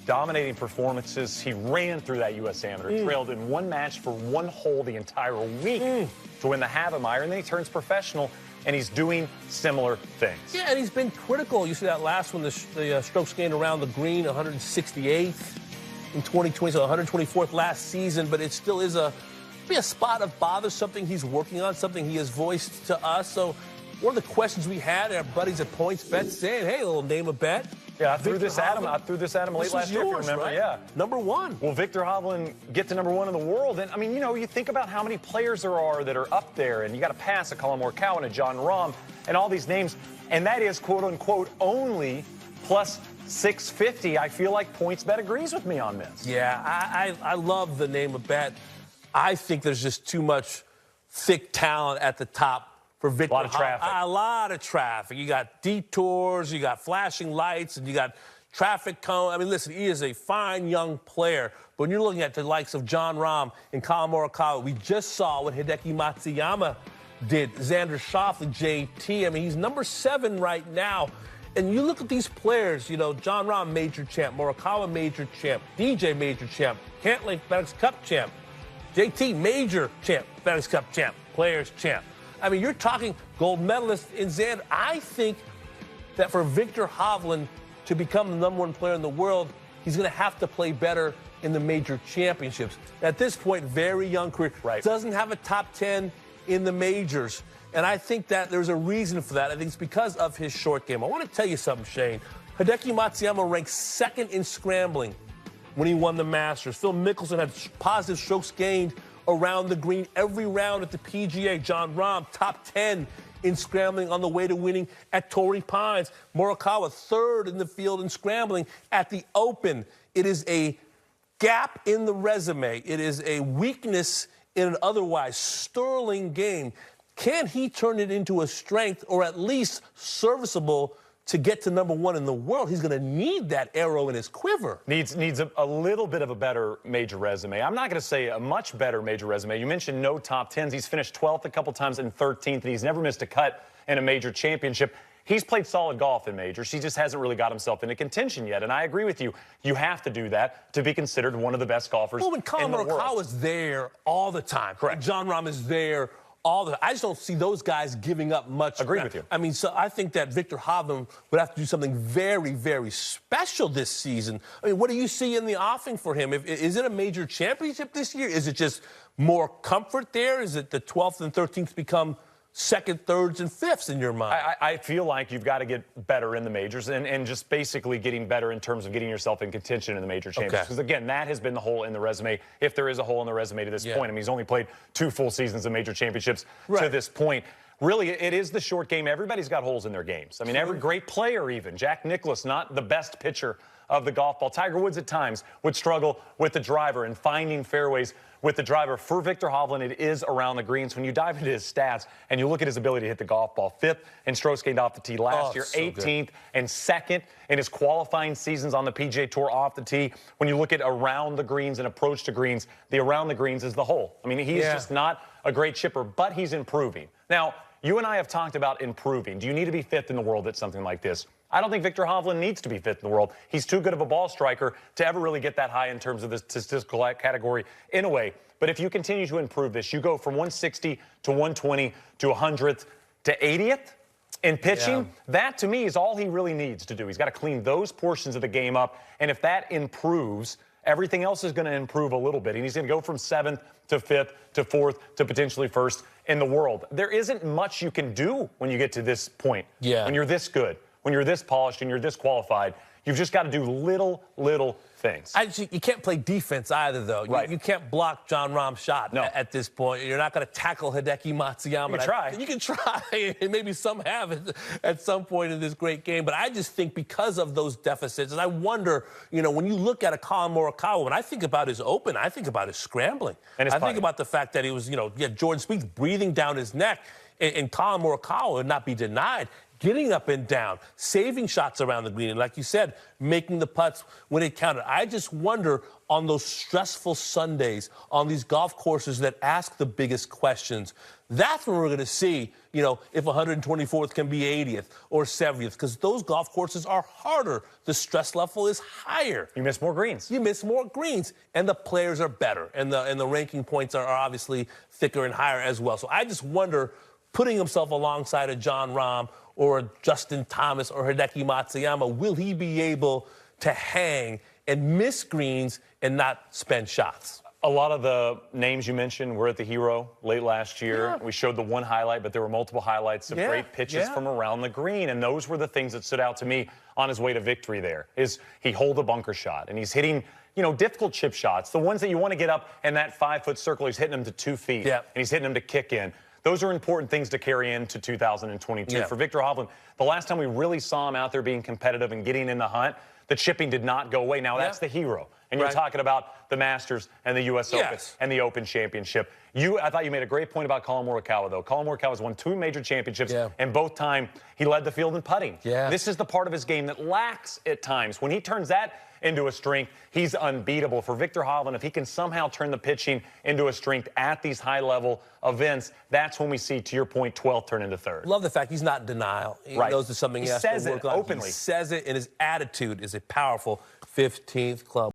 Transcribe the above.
dominating performances. He ran through that U.S. Amateur, trailed in one match for one hole the entire week to win the Havemeyer, and then he turns professional, and he's doing similar things. Yeah, and he's been critical. You see that last one, the strokes gained around the green, 168th in 2020, so 124th last season, but it still is a spot of bother, something he's working on, something he has voiced to us. So one of the questions we had, our buddies at PointsBet saying, hey, a little name a bet. Yeah, I threw this at him late last year, if you remember. Right? Yeah. Number one. Will Viktor Hovland get to number one in the world? And, I mean, you know, you think about how many players there are that are up there, and you got to pass a Colin Morikawa and a John Rahm and all these names, and that is, quote-unquote, only plus 650. I feel like PointsBet agrees with me on this. Yeah, I love the name a bet. I think there's just too much thick talent at the top for Viktor. A lot of traffic. A lot of traffic. You got detours, you got flashing lights, and you got traffic cone. I mean, listen, he is a fine young player. But when you're looking at the likes of John Rahm and Colin Morikawa, we just saw what Hideki Matsuyama did. Xander Schauffele, JT. I mean, he's number 7 right now. And you look at these players, you know, John Rahm, major champ. Morikawa, major champ. DJ, major champ. Cantley, FedEx Cup champ. JT, major champ. FedEx Cup champ. Players champ. I mean, you're talking gold medalist in Xander. I think that for Viktor Hovland to become the number 1 player in the world, he's going to have to play better in the major championships. At this point, very young career. Right. Doesn't have a top 10 in the majors. And I think that there's a reason for that. I think it's because of his short game. I want to tell you something, Shane. Hideki Matsuyama ranked 2nd in scrambling when he won the Masters. Phil Mickelson had positive strokes gained around the green every round at the PGA. John Rahm, top 10 in scrambling on the way to winning at Torrey Pines. Morikawa, 3rd in the field in scrambling at the Open. It is a gap in the resume. It is a weakness in an otherwise sterling game. Can he turn it into a strength, or at least serviceable to get to number 1 in the world? He's going to need that arrow in his quiver. Needs a little bit of a better major resume. I'm not going to say a much better major resume. You mentioned no top 10s. He's finished 12th a couple times and 13th, and he's never missed a cut in a major championship. He's played solid golf in majors. He just hasn't really got himself into contention yet. And I agree with you. You have to do that to be considered one of the best golfers in the world. Colin Morikawa is there all the time. Correct. John Rahm is there all the time. I just don't see those guys giving up much. Agree with you. I mean, so I think that Viktor Hovland would have to do something very, very special this season. I mean, what do you see in the offing for him? Is it a major championship this year? Is it just more comfort there? Is it the 12th and 13th become 2nd, 3rds, and 5ths in your mind? I feel like you've got to get better in the majors and just basically getting better in terms of getting yourself in contention in the major championships. Because, again, that has been the hole in the resume, if there is a hole in the resume to this point. I mean, he's only played 2 full seasons of major championships to this point. Really, it is the short game. Everybody's got holes in their games. I mean, every great player even. Jack Nicklaus, not the best pitcher of the golf ball. Tiger Woods at times would struggle with the driver and finding fairways with the driver. For Viktor Hovland, it is around the greens. When you dive into his stats and you look at his ability to hit the golf ball, 5th in strokes gained off the tee last year, 18th and 2nd in his qualifying seasons on the PGA Tour off the tee. When you look at around the greens and approach to greens, the around the greens is the hole. I mean, he's just not a great chipper, but he's improving. Now, you and I have talked about improving. Do you need to be 5th in the world at something like this? I don't think Viktor Hovland needs to be 5th in the world. He's too good of a ball striker to ever really get that high in terms of the statistical category in a way. But if you continue to improve this, you go from 160 to 120 to 100th to 80th in pitching. That, to me, is all he really needs to do. He's got to clean those portions of the game up. And if that improves, everything else is going to improve a little bit. And he's going to go from 7th to 5th to 4th to potentially 1st in the world. There isn't much you can do when you get to this point. When you're this good, when you're this polished and you're this qualified, you've just got to do little things. You can't play defense either, though. You can't block John Rahm's shot at this point. You're not going to tackle Hideki Matsuyama. You can try. You can try, and maybe some have at some point in this great game. But I just think because of those deficits, and I wonder, you know, when you look at a Colin Morikawa, when I think about his Open, I think about his scrambling. And I think about the fact that he was, you know, Jordan Spieth breathing down his neck, and Colin Morikawa would not be denied getting up and down, saving shots around the green, and like you said, making the putts when it counted. I just wonder on those stressful Sundays, on these golf courses that ask the biggest questions, that's when we're going to see, you know, if 124th can be 80th or 70th, because those golf courses are harder. The stress level is higher. You miss more greens. You miss more greens, and the players are better, and the ranking points are obviously thicker and higher as well. So I just wonder, putting himself alongside a Jon Rahm or a Justin Thomas or Hideki Matsuyama, will he be able to hang and miss greens and not spend shots? A lot of the names you mentioned were at the Hero late last year. Yeah. We showed the one highlight, but there were multiple highlights of great pitches from around the green, and those were the things that stood out to me on his way to victory there. Is he holed a bunker shot, and he's hitting, you know, difficult chip shots, the ones that you want to get up in that 5-foot circle. He's hitting them to 2 feet, and he's hitting them to kick in. Those are important things to carry into 2022. For Viktor Hovland, the last time we really saw him out there being competitive and getting in the hunt, the chipping did not go away. Now, that's the Hero. And you're talking about the Masters and the U.S. Open and the Open Championship. I thought you made a great point about Colin Morikawa, though. Colin Morikawa has won 2 major championships, and both time he led the field in putting. This is the part of his game that lacks at times. When he turns that into a strength, he's unbeatable. For Viktor Hovland, if he can somehow turn the pitching into a strength at these high-level events, that's when we see, to your point, 12th turn into 3rd. Love the fact he's not in denial. He knows there's something he has to work on. Openly. He says it, and his attitude is a powerful 15th club.